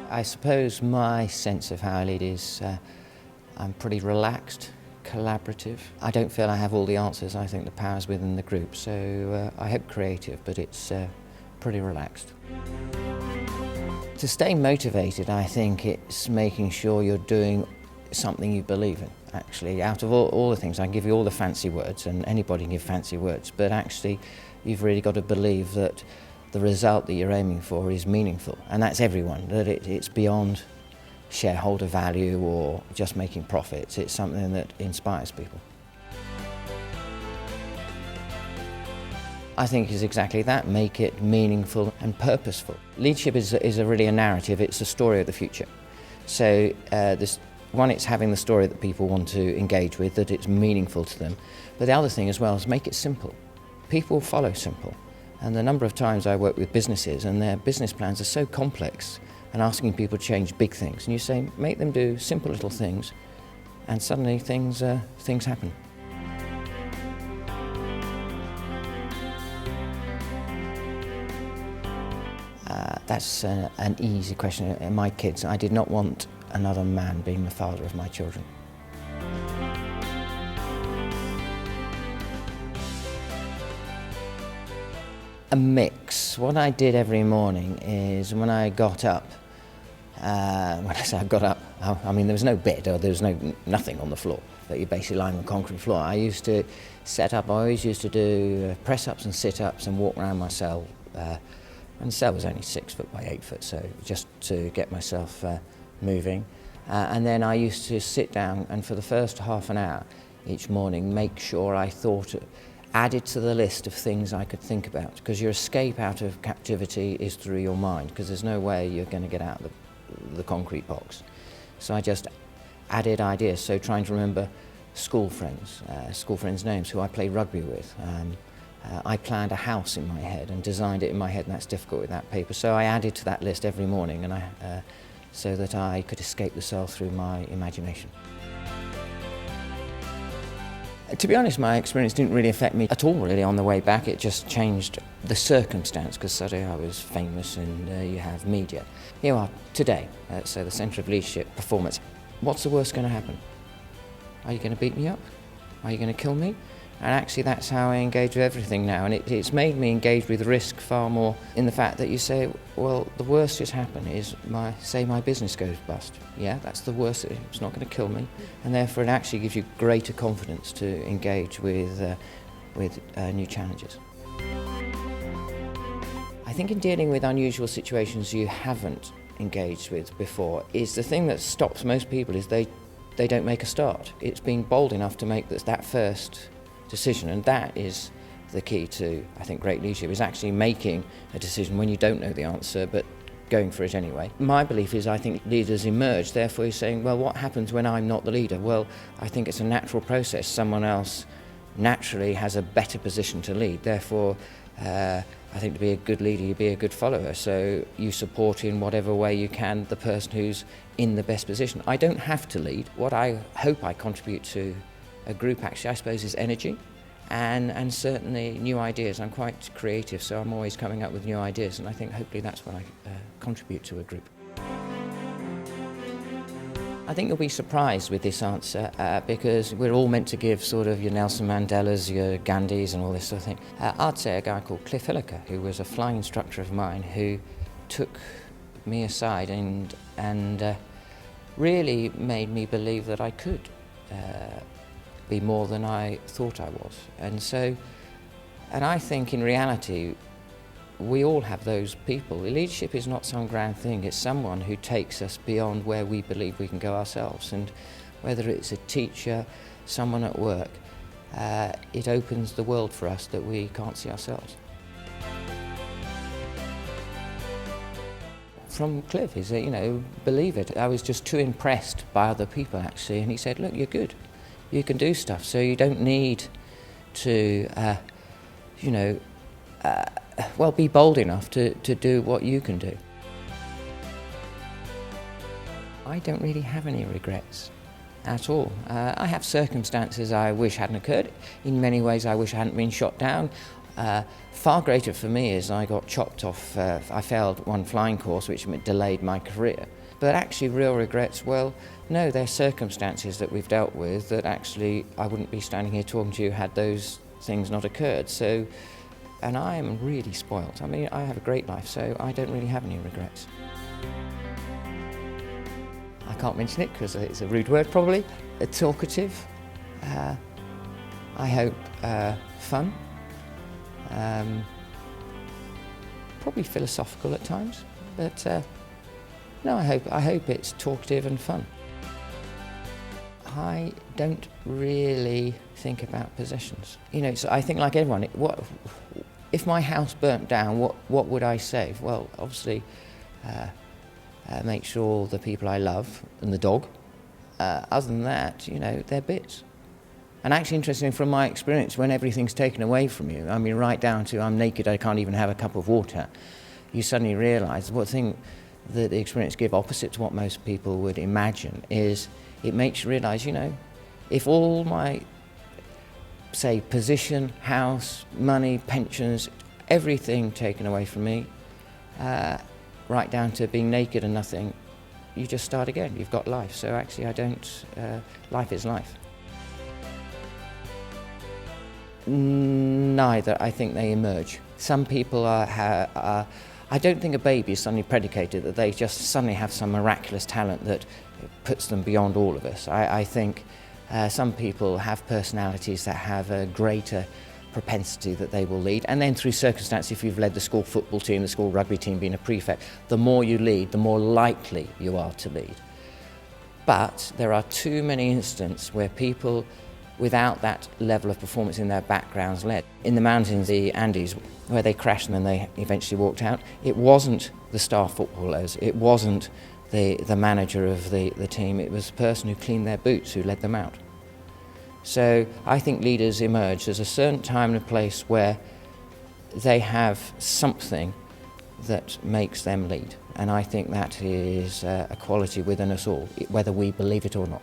I suppose my sense of how I lead is I'm pretty relaxed, collaborative. I don't feel I have all the answers. I think the power's within the group. So I hope creative, but it's pretty relaxed. To stay motivated, I think it's making sure you're doing something you believe in. Actually, out of all the things, I can give you all the fancy words, and anybody can give fancy words, but actually you've really got to believe that the result that you're aiming for is meaningful, and that's everyone, that it's beyond shareholder value or just making profits. It's something that inspires people. I think is exactly that, make it meaningful and purposeful. Leadership is really a narrative, it's a story of the future. So it's having the story that people want to engage with, that it's meaningful to them. But the other thing as well is make it simple. People follow simple. And the number of times I work with businesses and their business plans are so complex and asking people to change big things. And you say, make them do simple little things, and suddenly things happen. That's an easy question. My kids, I did not want another man being the father of my children. A mix. What I did every morning is when I got up, when I say I got up, I mean there was no bed or there was nothing on the floor, but you're basically lying on the concrete floor. I used to set up, I always used to do press-ups and sit-ups and walk around my cell. And the cell was only 6 foot by 8 foot, so just to get myself moving. And then I used to sit down and for the first half an hour each morning make sure I added to the list of things I could think about, because your escape out of captivity is through your mind, because there's no way you're going to get out of the concrete box. So I just added ideas, so trying to remember school friends' names who I played rugby with. I planned a house in my head and designed it in my head, and that's difficult with that paper. So I added to that list every morning, and so that I could escape the cell through my imagination. To be honest, my experience didn't really affect me at all really on the way back. It just changed the circumstance, because suddenly I was famous and you have media. Here you are today, so the Centre of Leadership Performance. What's the worst going to happen? Are you going to beat me up? Are you going to kill me? And actually that's how I engage with everything now, and it's made me engage with risk far more in the fact that you say, well, the worst that's happened is my business goes bust. Yeah, that's the worst, it's not going to kill me, and therefore it actually gives you greater confidence to engage with new challenges. I think in dealing with unusual situations you haven't engaged with before, is the thing that stops most people is they don't make a start. It's being bold enough to make that first decision, and that is the key to, I think, great leadership, is actually making a decision when you don't know the answer but going for it anyway. My belief is I think leaders emerge, therefore you're saying, well, what happens when I'm not the leader? Well, I think it's a natural process. Someone else naturally has a better position to lead, therefore I think to be a good leader you be a good follower, so you support in whatever way you can the person who's in the best position. I don't have to lead. What I hope I contribute to a group, actually, I suppose, is energy and certainly new ideas. I'm quite creative, so I'm always coming up with new ideas, and I think hopefully that's what I contribute to a group. I think you'll be surprised with this answer because we're all meant to give sort of your Nelson Mandelas, your Gandhis and all this sort of thing. I'd say a guy called Cliff Hilliker, who was a flying instructor of mine, who took me aside and really made me believe that I could be more than I thought I was. And I think in reality, we all have those people. Leadership is not some grand thing, it's someone who takes us beyond where we believe we can go ourselves. And whether it's a teacher, someone at work, it opens the world for us that we can't see ourselves. From Cliff is that, believe it. I was just too impressed by other people actually, and he said, look, you're good. You can do stuff, so you don't need to, be bold enough to do what you can do. I don't really have any regrets at all. I have circumstances I wish hadn't occurred. In many ways I wish I hadn't been shot down. Far greater for me is I got chopped off, I failed one flying course which delayed my career. But actually real regrets, well, no, they're circumstances that we've dealt with that actually I wouldn't be standing here talking to you had those things not occurred. So, and I am really spoilt. I mean, I have a great life, so I don't really have any regrets. I can't mention it because it's a rude word probably. Talkative, I hope fun, probably philosophical at times, but no, I hope it's talkative and fun. I don't really think about possessions. You know, so I think like everyone, if my house burnt down, what would I save? Well, obviously, make sure all the people I love and the dog. Other than that, you know, they're bits. And actually, interestingly, from my experience, when everything's taken away from you, I mean, right down to I'm naked, I can't even have a cup of water, you suddenly realise what thing that the experience gives, opposite to what most people would imagine, is it makes you realise, you know, if all my, say, position, house, money, pensions, everything taken away from me, right down to being naked and nothing, you just start again. You've got life. So actually, I don't. Life is life. Neither. I think they emerge. Some people are. I don't think a baby is suddenly predicated that they just suddenly have some miraculous talent that puts them beyond all of us. I think some people have personalities that have a greater propensity that they will lead, and then through circumstance, if you've led the school football team, the school rugby team, being a prefect, the more you lead, the more likely you are to lead. But there are too many instances where people without that level of performance in their backgrounds led. In the mountains, the Andes, where they crashed and then they eventually walked out, it wasn't the star footballers, it wasn't the manager of the team, it was the person who cleaned their boots who led them out. So I think leaders emerge. There's a certain time and a place where they have something that makes them lead. And I think that is a quality within us all, whether we believe it or not.